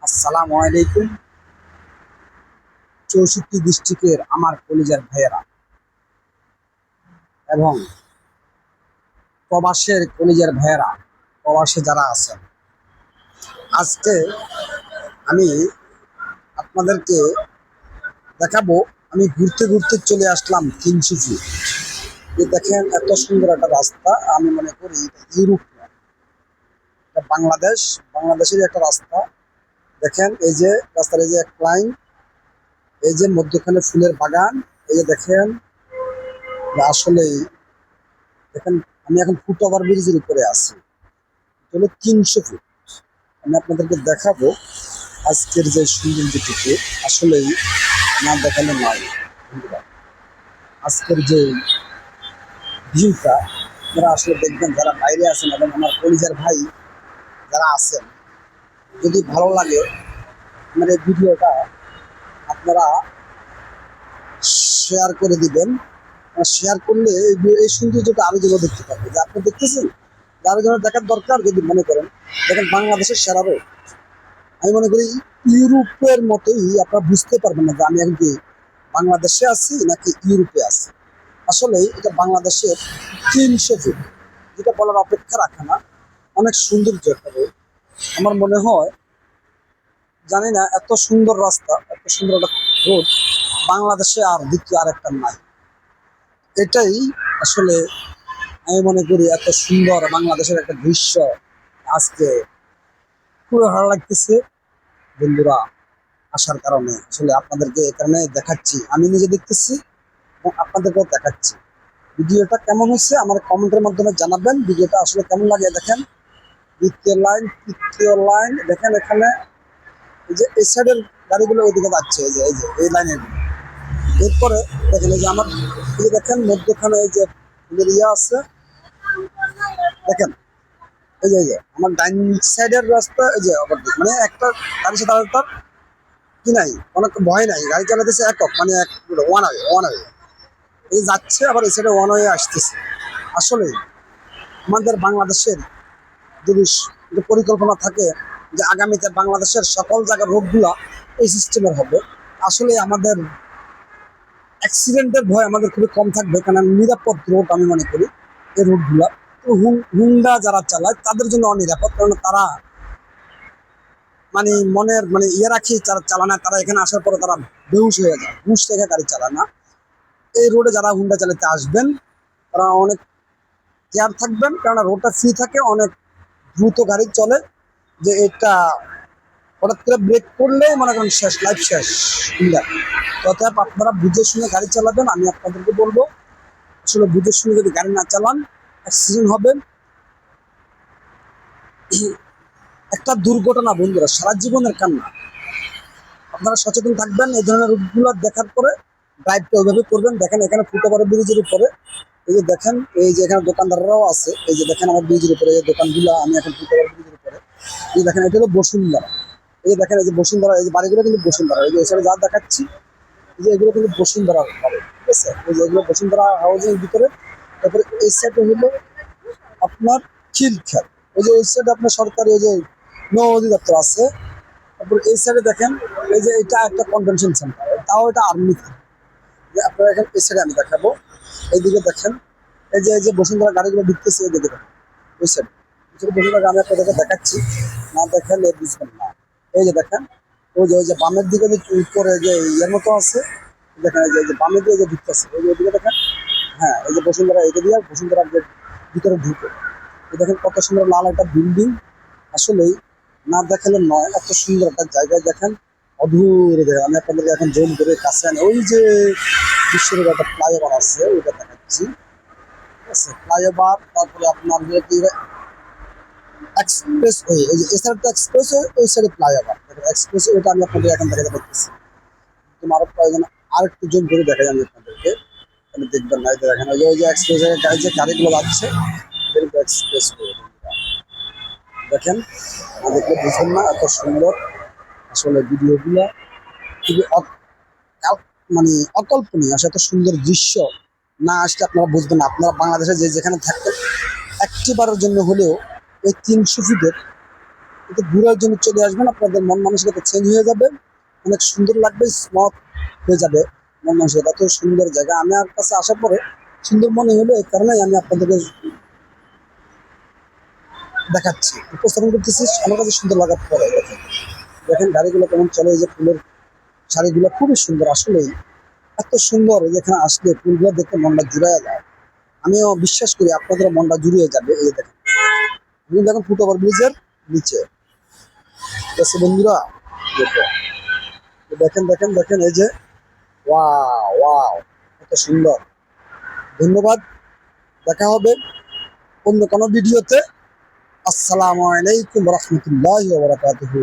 আসসালামু আলাইকুম। 64 ডিস্ট্রিক্টের আমার কলিজার ভাইয়েরা এবং প্রবাসের কলিজার ভাইয়েরা, প্রবাসে যারা আছেন, আজকে আমি আপনাদেরকে দেখাবো। আমি ঘুরতে ঘুরতে চলে আসলাম 300 ফিট। দেখেন এত সুন্দর একটা রাস্তা। আমি মনে করি এটা ইউরোপ না, এটা বাংলাদেশের একটা রাস্তা। দেখেন এই যে রাস্তার এই যে এক লাইন, এই যে মধ্যখানে ফুলের বাগান, এই যে দেখেন আসলেই দেখেন। আমি এখন ফুট ওভার ব্রিজের উপরে আছি, হলো 300 ফিট। আমি আপনাদেরকে দেখাবো আজকের যে সৌন্দর্যটুকু, আসলেই না দেখালে নয় বন্ধুরা। আজকের যে ভিউটা আপনারা আসলে দেখবেন, যারা বাইরে আছেন এবং আমার কলিজার ভাই যারা আছেন, যদি ভালো লাগে আমার এই ভিডিওটা আপনারা শেয়ার করে দিবেন। শেয়ার করলে এই সৌন্দর্যটা আরো যেন দেখতে পারবে, যে আপনি দেখতেছেন আরো যেন দেখার দরকার। যদি মনে করেন, দেখেন বাংলাদেশের সেরা রোড। আমি মনে করি ইউরোপের মতোই আপনারা বুঝতে পারবেন না যে আমি এখন কি বাংলাদেশে আছি নাকি ইউরোপে আছি। আসলে এটা বাংলাদেশের 300 ফিট, যেটা বলার অপেক্ষা রাখে না। অনেক সৌন্দর্য একটা রোড। আমার মনে হয়, জানি না, এত সুন্দর রাস্তা, এত সুন্দর একটা রোড বাংলাদেশে আর দ্বিতীয় আর একটা নাই। এটাই আসলে আমি মনে করি এত সুন্দর বাংলাদেশের একটা দৃশ্য আজকে খুবই ভালো লাগতেছে বন্ধুরা। আসার কারণে আসলে আপনাদেরকে এখানে দেখাচ্ছি, আমি নিজে দেখতেছি এবং আপনাদেরকেও দেখাচ্ছি। ভিডিওটা কেমন হচ্ছে আমার কমেন্টের মাধ্যমে জানাবেন। ভিডিওটা আসলে কেমন লাগে দেখেন। দ্বিতীয় লাইন, তৃতীয় লাইন, দেখেন এখানে এই যে এই সাইডের গাড়িগুলো ওইদিকে যাচ্ছে, এই যে এই লাইনের। এরপরে দেখেন এই যে আমার এই যে দেখেন মধ্যখানে এই যে ফুলের ইয়ে আছে, দেখেন এই যে আমার ডাইন সাইডের রাস্তা, এই যে অপর দিক, মানে একটা গাড়ির সাথে আরেকটার কি নাই, অনেক ভয় নাই। গাড়ি চালাতেছে একক, মানে এক ওয়ান ওয়ে এই যাচ্ছে, আবার এই সাইডে ওয়ান ওয়ে আসতেছে। আসলে আমাদের বাংলাদেশের যদি পরিকল্পনা থাকে যে আগামীতে বাংলাদেশের সকল জায়গার রোডগুলা এই সিস্টেমের হবে, আসলে আমাদের অ্যাক্সিডেন্টের ভয় আমাদের খুবই কম থাকবে। কারণ নিরাপদ রোড আমি মনে করি এই রোডগুলা। তো হুন্ডা যারা চালায় তাদের জন্য অনিরাপদ, কারণ তারা মানে মনের মানে ইয়ে রাখি যারা চালায় না, তারা এখানে আসার পরে তারা বেহুশ হয়ে যায়, হুঁশ রেখে গাড়ি চালায় না। এই রোডে যারা হুন্ডা চালাতে আসবেন তারা অনেক কেয়ার থাকবেন, কারণ রোডটা ফ্রি থাকে, অনেক দ্রুত গাড়ি চলে। যে এটা হঠাৎ করে ব্রেক করলেই মনে করেন শেষ, লাইফ শেষ হুন্ডা। অতএব আপনারা বুঝে শুনে গাড়ি চালাবেন। আমি আপনাদেরকে বলবো আসলে বুঝে শুনে যদি গাড়ি না চালান অ্যাক্সিডেন্ট হবে। একটা দুর্ঘটনা বন্ধুরা সারা জীবনের কান্না। আপনারা সচেতন থাকবেন, এই ধরনের রুটগুলো দেখার পরে ড্রাইভটা ওইভাবে করবেন। দেখেন এখানে ফুটওভার ব্রিজের উপরে এই যে দেখেন, এই যে এখানে দোকানদাররাও আছে, এই যে দেখেন আমার ব্রিজের উপরে এই দোকানগুলো। আমি এখন ফুটওভার ব্রিজের উপরে, এই দেখেন এটা হলো বসুন্ধরা। এই যে দেখেন এই যে বসুন্ধরা, এই যে বাড়িগুলো কিন্তু বসুন্ধরা। এই যে এখানে যা দেখাচ্ছি, এই যে এগুলো কিন্তু বসুন্ধরা হবে, ঠিক আছে। এই যে এগুলো বসুন্ধরা হাউসের ভিতরে। তারপরে এই সাইডে হলো আপনার খিলখ্যাত। ওই যে ওই সাইডে আপনার সরকারি ওই যে নৌ অধিদপ্তর আছে। তারপর এই সাইডে দেখেন এই যে এটা একটা কনভেনশন সেন্টার, তাও এটা আর্মি। যে আপনারা এখানে এই সাইডে আমি দেখাবো, এইদিকে দেখেন এই যে বসুন্ধরা গাড়িগুলো ঢুকতেছে, এই দিকে দেখেন ওই সাইডে বসুন্ধরা। আমি আপনাদেরকে দেখাচ্ছি, না দেখালে বুঝবেন না। এই যে দেখেন ওই যে বামের দিকে যে উপরে যে ইয়ের মতো আছে, দেখেন এই যে বামের দিকে যে ঢুকতেছে, ওই যে ওইদিকে দেখেন। হ্যাঁ, এই যে বসুন্ধরা, এটা দিয়ে বসুন্ধরা যে ভিতরে ঢুকে, এই দেখেন কত সুন্দর লাল একটা বিল্ডিং। আসলেই না দেখালে নয়, এত সুন্দর একটা জায়গায় দেখেন, অধুরে দেখেন। আমি আপনাদেরকে এখন জুম করে কাছে আনি, ওই যে বিশ্বের একটা ফ্লাইওভার আছে ওইটা দেখাচ্ছি, ঠিক আছে। ফ্লাইওভার, তারপরে আপনার এক্সপ্রেস ওয়ে, এই যে এই সাইডটা এক্সপ্রেস ওয়ে, ওই সাইডে ফ্লাইওভার। এক্সপ্রেস ওয়েটা আমি আপনাদের এখন দেখাতে পারতেছি। তোমার আরো প্রয়োজন আরেকটু জুম করে দেখাই আমি আপনাদেরকে, আপনি দেখবেন না। এই যে দেখেন ওই যে এক্সপ্রেস ওয়ে গাড়ি যে গাড়িগুলো যাচ্ছে, এক্সপ্রেস ওয়ে দেখেন। না দেখলে বুঝবেন না এত সুন্দর আসলে ভিডিওগুলো। খুবই মানে অকল্পনীয়, আসলে এত সুন্দর দৃশ্য না আসলে আপনারা বুঝবেন না। আপনারা বাংলাদেশে যে যেখানে থাকতেন একটিবারের জন্য হলেও এই 300 ফিটের কিন্তু ঘুরার জন্য চলে আসবেন, আপনাদের মন মানসিকতা চেঞ্জ হয়ে যাবে, অনেক সুন্দর লাগবে, স্মুথ হয়ে যাবে মন মানসিকতা। এত সুন্দর জায়গা আমার কাছে আসার পরে সুন্দর মনে হলো, এই কারণেই আমি আপনাদেরকে দেখাচ্ছি, উপস্থাপন করতেছি। আমার কাছে সুন্দর লাগার পরে দেখেন, দেখেন গাড়িগুলো কেমন চলে, এই যে ফুলের শাড়িগুলো খুবই সুন্দর, আসলেই এত সুন্দর। যেখানে আসলে ফুলগুলো দেখতে মনটা জুড়াইয়া যায়। আমিও বিশ্বাস করি আপনাদের মনটা জুড়িয়ে যাবে। এই দেখেন, আপনি দেখেন ফুট ওভার ব্রিজের নিচে, ঠিক আছে বন্ধুরা? দেখো, দেখেন দেখেন দেখেন, এই যে ওয়াও ওয়াও, কত সুন্দর। ধন্যবাদ, দেখা হবে অন্য কোনো ভিডিওতে। আসসালামু আলাইকুম রহমতুল্লাহ ওয়া বারাকাতুহু।